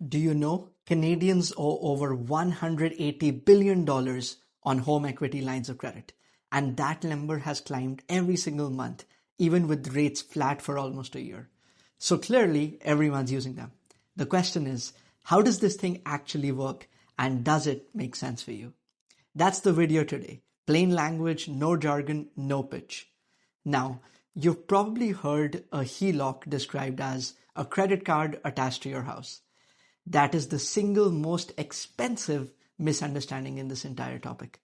Do you know Canadians owe over $180 billion on home equity lines of credit? And that number has climbed every single month, even with rates flat for almost a year. So clearly, everyone's using them. The question is, how does this thing actually work? And does it make sense for you? That's the video today. Plain language, no jargon, no pitch. Now, you've probably heard a HELOC described as a credit card attached to your house. That is the single most expensive misunderstanding in this entire topic.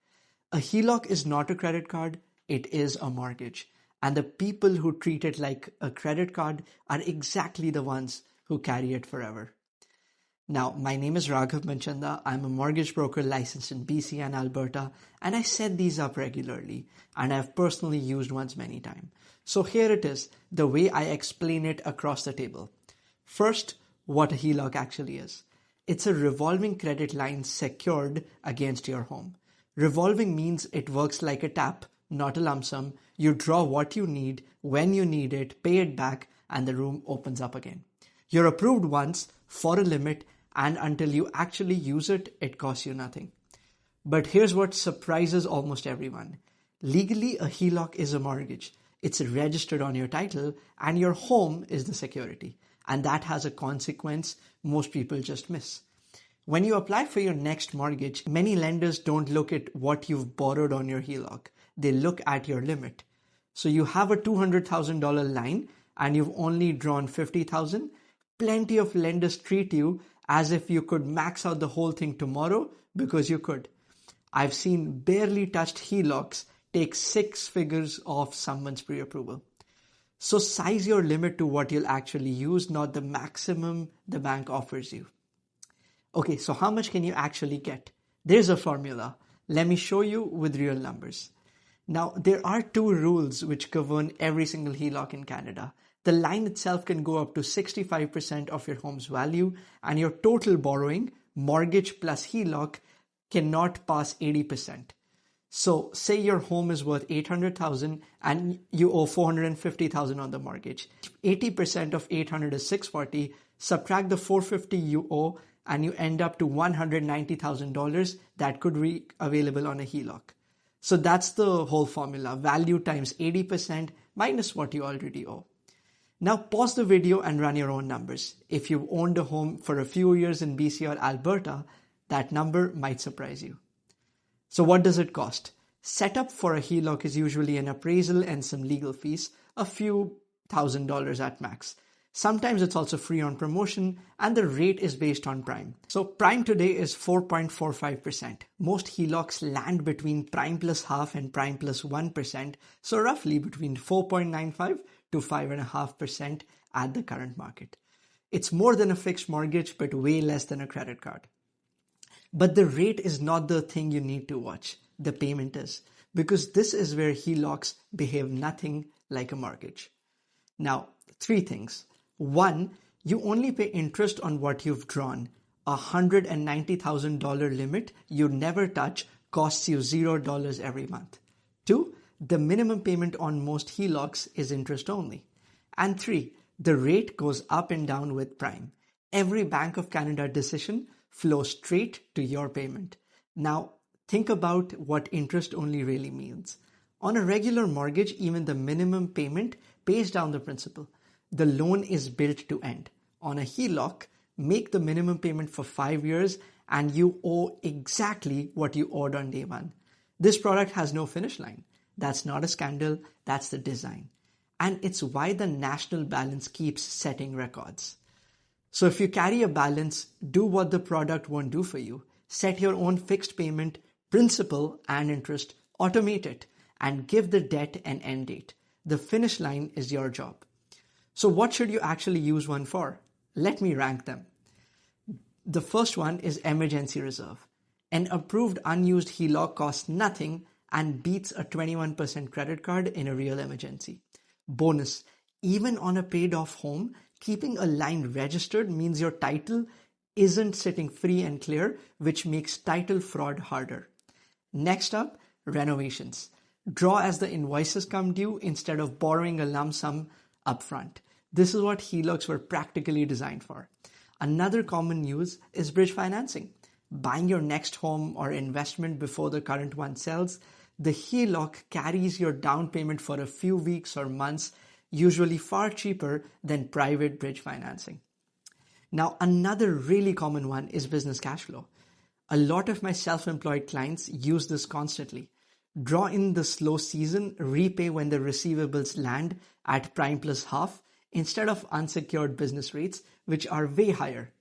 A HELOC is not a credit card, it is a mortgage. And the people who treat it like a credit card are exactly the ones who carry it forever. Now, my name is Raghav Manchanda. I'm a mortgage broker licensed in BC and Alberta, and I set these up regularly, and I've personally used ones many times. So here it is, the way I explain it across the table. First, what a HELOC actually is. It's a revolving credit line secured against your home. Revolving means it works like a tap, not a lump sum. You draw what you need, when you need it, pay it back, and the room opens up again. You're approved once for a limit, and until you actually use it, it costs you nothing. But here's what surprises almost everyone. Legally, a HELOC is a mortgage. It's registered on your title, and your home is the security. And that has a consequence most people just miss. When you apply for your next mortgage, many lenders don't look at what you've borrowed on your HELOC. They look at your limit. So you have a $200,000 line and you've only drawn $50,000. Plenty of lenders treat you as if you could max out the whole thing tomorrow because you could. I've seen barely touched HELOCs take 6 figures off someone's pre-approval. So size your limit to what you'll actually use, not the maximum the bank offers you. Okay, so how much can you actually get? There's a formula. Let me show you with real numbers. Now, there are 2 rules which govern every single HELOC in Canada. The line itself can go up to 65% of your home's value, and your total borrowing, mortgage plus HELOC, cannot pass 80%. So say your home is worth $800,000 and you owe $450,000 on the mortgage. 80% of 800 is 640. Subtract the 450 you owe and you end up to $190,000 that could be available on a HELOC. So that's the whole formula. Value times 80% minus what you already owe. Now pause the video and run your own numbers. If you've owned a home for a few years in BC or Alberta, that number might surprise you. So what does it cost? Setup for a HELOC is usually an appraisal and some legal fees, a few $1,000s at max. Sometimes it's also free on promotion and the rate is based on prime. So prime today is 4.45%. Most HELOCs land between prime plus half and prime plus 1%. So roughly between 4.95 to 5.5% at the current market. It's more than a fixed mortgage, but way less than a credit card. But the rate is not the thing you need to watch. The payment is. Because this is where HELOCs behave nothing like a mortgage. Now, 3 things. 1, you only pay interest on what you've drawn. A $190,000 limit you never touch costs you $0 every month. 2, the minimum payment on most HELOCs is interest only. And 3, the rate goes up and down with prime. Every Bank of Canada decision flows straight to your payment. Now, think about what interest only really means. On a regular mortgage, even the minimum payment pays down the principal. The loan is built to end. On a HELOC, make the minimum payment for 5 years and you owe exactly what you owed on day 1. This product has no finish line. That's not a scandal, that's the design. And it's why the national balance keeps setting records. So if you carry a balance, do what the product won't do for you. Set your own fixed payment, principal and interest, automate it, and give the debt an end date. The finish line is your job. So what should you actually use one for? Let me rank them. The first one is emergency reserve. An approved unused HELOC costs nothing and beats a 21% credit card in a real emergency. Bonus, even on a paid off home, keeping a line registered means your title isn't sitting free and clear, which makes title fraud harder. Next up, renovations. Draw as the invoices come due instead of borrowing a lump sum upfront. This is what HELOCs were practically designed for. Another common use is bridge financing. Buying your next home or investment before the current one sells, the HELOC carries your down payment for a few weeks or months, usually far cheaper than private bridge financing. Now, another really common one is business cash flow. A lot of my self-employed clients use this constantly. Draw in the slow season, repay when the receivables land at prime plus half instead of unsecured business rates, which are way higher.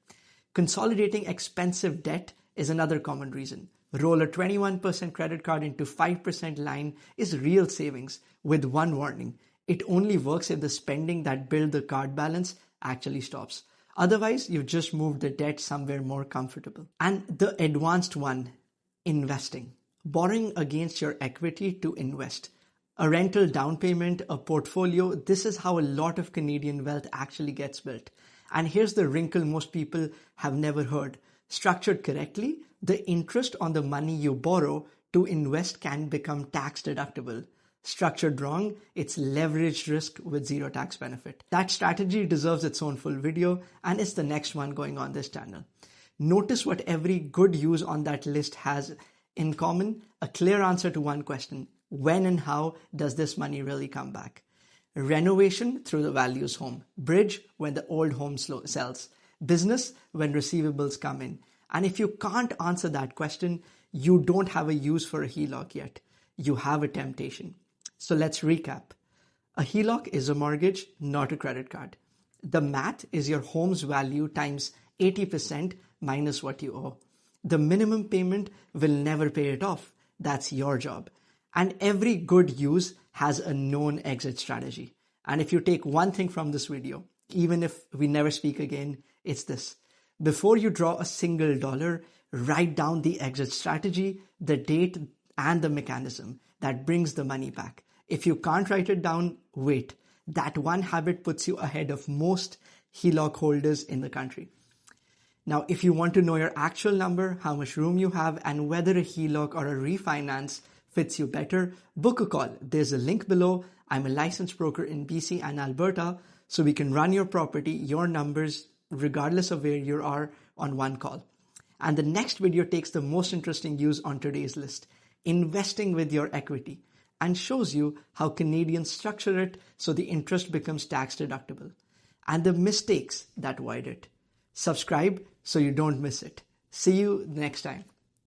Consolidating expensive debt is another common reason. Roll a 21% credit card into 5% line is real savings, with one warning. It only works if the spending that built the card balance actually stops. Otherwise, you've just moved the debt somewhere more comfortable. And the advanced one, investing. Borrowing against your equity to invest. A rental down payment, a portfolio, this is how a lot of Canadian wealth actually gets built. And here's the wrinkle most people have never heard. Structured correctly, the interest on the money you borrow to invest can become tax deductible. Structured wrong, it's leveraged risk with zero tax benefit. That strategy deserves its own full video, and it's the next one going on this channel. Notice what every good use on that list has in common: a clear answer to one question: when and how does this money really come back? Renovation through the values home. Bridge when the old home sells. Business when receivables come in. And if you can't answer that question, you don't have a use for a HELOC yet. You have a temptation. So let's recap. A HELOC is a mortgage, not a credit card. The math is your home's value times 80% minus what you owe. The minimum payment will never pay it off. That's your job. And every good use has a known exit strategy. And if you take one thing from this video, even if we never speak again, it's this. Before you draw a single dollar, write down the exit strategy, the date, and the mechanism that brings the money back. If you can't write it down, wait. That one habit puts you ahead of most HELOC holders in the country. Now, if you want to know your actual number, how much room you have, and whether a HELOC or a refinance fits you better, book a call. There's a link below. I'm a licensed broker in BC and Alberta, so we can run your property, your numbers, regardless of where you are, on one call. And the next video takes the most interesting use on today's list: investing with your equity, and shows you how Canadians structure it so the interest becomes tax deductible, and the mistakes that void it. Subscribe so you don't miss it. See you next time.